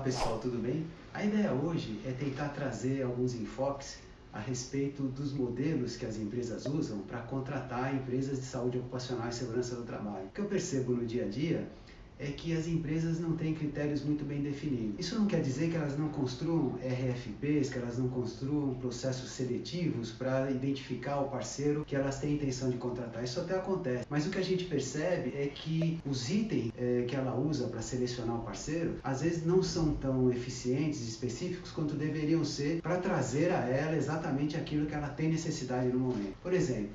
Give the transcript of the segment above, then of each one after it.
pessoal, tudo bem? A ideia hoje é tentar trazer alguns enfoques a respeito dos modelos que as empresas usam para contratar empresas de saúde ocupacional e segurança do trabalho. O que eu percebo no dia a dia é que as empresas não têm critérios muito bem definidos. Isso não quer dizer que elas não construam RFPs, que elas não construam processos seletivos para identificar o parceiro que elas têm intenção de contratar. Isso até acontece. Mas o que a gente percebe é que os itens que ela usa para selecionar o parceiro, às vezes não são tão eficientes e específicos quanto deveriam ser para trazer a ela exatamente aquilo que ela tem necessidade no momento. Por exemplo,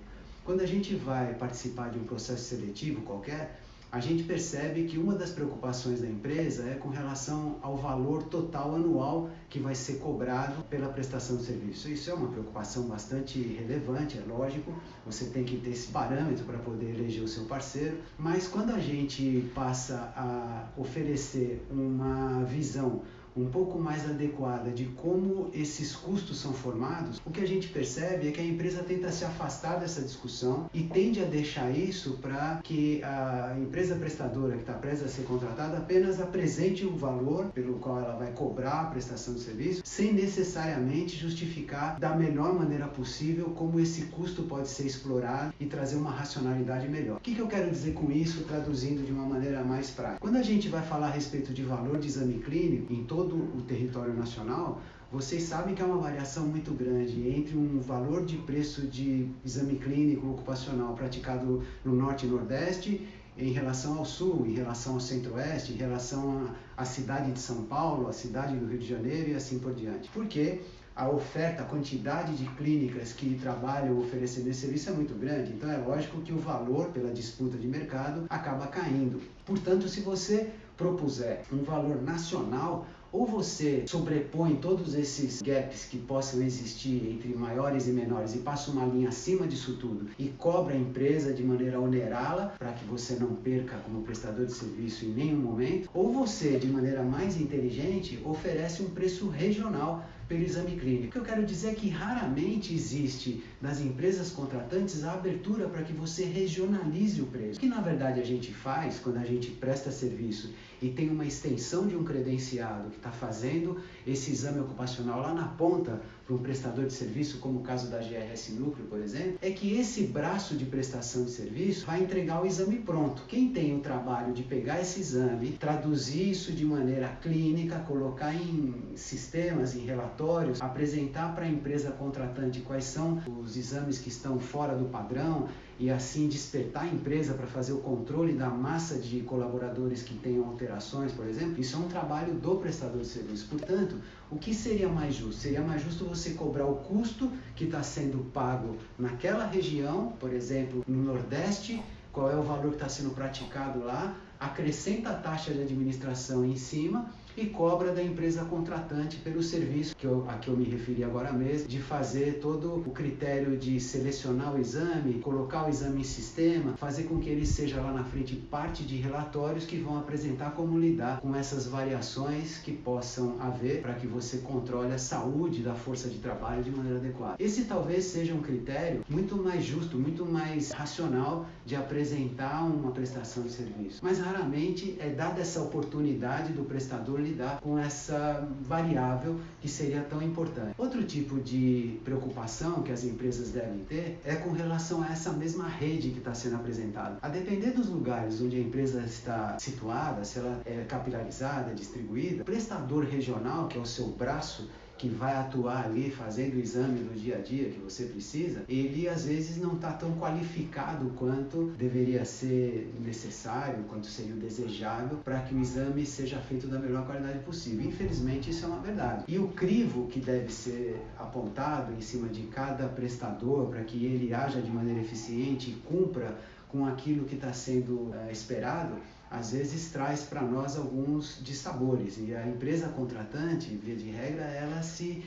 quando a gente vai participar de um processo seletivo qualquer, a gente percebe que uma das preocupações da empresa é com relação ao valor total anual que vai ser cobrado pela prestação de serviço. Isso é uma preocupação bastante relevante, é lógico, você tem que ter esse parâmetro para poder eleger o seu parceiro, mas quando a gente passa a oferecer uma visão um pouco mais adequada de como esses custos são formados, o que a gente percebe é que a empresa tenta se afastar dessa discussão e tende a deixar isso para que a empresa prestadora que está prestes a ser contratada apenas apresente o valor pelo qual ela vai cobrar a prestação de serviço, sem necessariamente justificar da melhor maneira possível como esse custo pode ser explorado e trazer uma racionalidade melhor. O que eu quero dizer com isso, traduzindo de uma maneira mais prática? Quando a gente vai falar a respeito de valor de exame clínico em todo o território nacional, vocês sabem que há uma variação muito grande entre um valor de preço de exame clínico ocupacional praticado no Norte e Nordeste em relação ao Sul, em relação ao Centro-Oeste, em relação à cidade de São Paulo, à cidade do Rio de Janeiro e assim por diante. Porque a oferta, a quantidade de clínicas que trabalham oferecendo esse serviço é muito grande, então é lógico que o valor pela disputa de mercado acaba caindo. Portanto, se você propuser um valor nacional, ou você sobrepõe todos esses gaps que possam existir entre maiores e menores e passa uma linha acima disso tudo e cobra a empresa de maneira a onerá-la para que você não perca como prestador de serviço em nenhum momento, ou você, de maneira mais inteligente, oferece um preço regional pelo exame clínico. O que eu quero dizer é que raramente existe nas empresas contratantes a abertura para que você regionalize o preço. O que na verdade a gente faz quando a gente presta serviço e tem uma extensão de um credenciado que está fazendo esse exame ocupacional lá na ponta para um prestador de serviço, como o caso da GRS Núcleo, por exemplo, é que esse braço de prestação de serviço vai entregar o exame pronto. Quem tem o trabalho de pegar esse exame, traduzir isso de maneira clínica, colocar em sistemas, em relatórios, apresentar para a empresa contratante quais são os exames que estão fora do padrão e assim despertar a empresa para fazer o controle da massa de colaboradores que tenham alterações, por exemplo, isso é um trabalho do prestador de serviço. Portanto, o que seria mais justo? Seria mais justo você cobrar o custo que está sendo pago naquela região, por exemplo, no Nordeste, qual é o valor que está sendo praticado lá, acrescenta a taxa de administração em cima e cobra da empresa contratante pelo serviço a que eu me referi agora mesmo, de fazer todo o critério de selecionar o exame, colocar o exame em sistema, fazer com que ele seja lá na frente parte de relatórios que vão apresentar como lidar com essas variações que possam haver para que você controle a saúde da força de trabalho de maneira adequada. Esse talvez seja um critério muito mais justo, muito mais racional de apresentar uma prestação de serviço. Mas raramente é dada essa oportunidade do prestador lidar com essa variável que seria tão importante. Outro tipo de preocupação que as empresas devem ter é com relação a essa mesma rede que está sendo apresentada. A depender dos lugares onde a empresa está situada, se ela é capilarizada, distribuída, o prestador regional, que é o seu braço, que vai atuar ali fazendo o exame do dia a dia que você precisa, ele às vezes não está tão qualificado quanto deveria ser necessário, quanto seria o desejável para que o exame seja feito da melhor qualidade possível. Infelizmente isso é uma verdade. E o crivo que deve ser apontado em cima de cada prestador para que ele haja de maneira eficiente e cumpra com aquilo que está sendo esperado, às vezes traz para nós alguns dissabores, e a empresa contratante, via de regra, ela se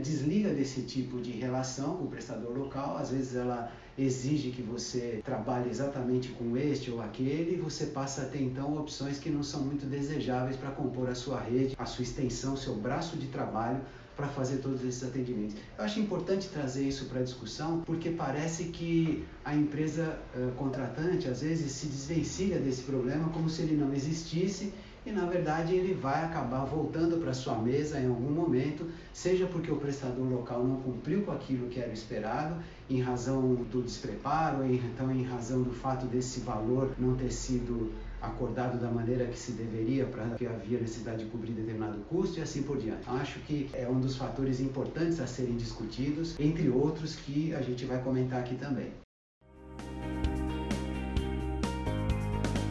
desliga desse tipo de relação com o prestador local. Às vezes ela exige que você trabalhe exatamente com este ou aquele, e você passa a ter então opções que não são muito desejáveis para compor a sua rede, a sua extensão, seu braço de trabalho, para fazer todos esses atendimentos. Eu acho importante trazer isso para a discussão, porque parece que a empresa contratante às vezes se desvencilha desse problema como se ele não existisse, e na verdade ele vai acabar voltando para sua mesa em algum momento, seja porque o prestador local não cumpriu com aquilo que era esperado, em razão do despreparo, ou então em razão do fato desse valor não ter sido acordado da maneira que se deveria, para que havia necessidade de cobrir determinado custo e assim por diante. Acho que é um dos fatores importantes a serem discutidos, entre outros que a gente vai comentar aqui também.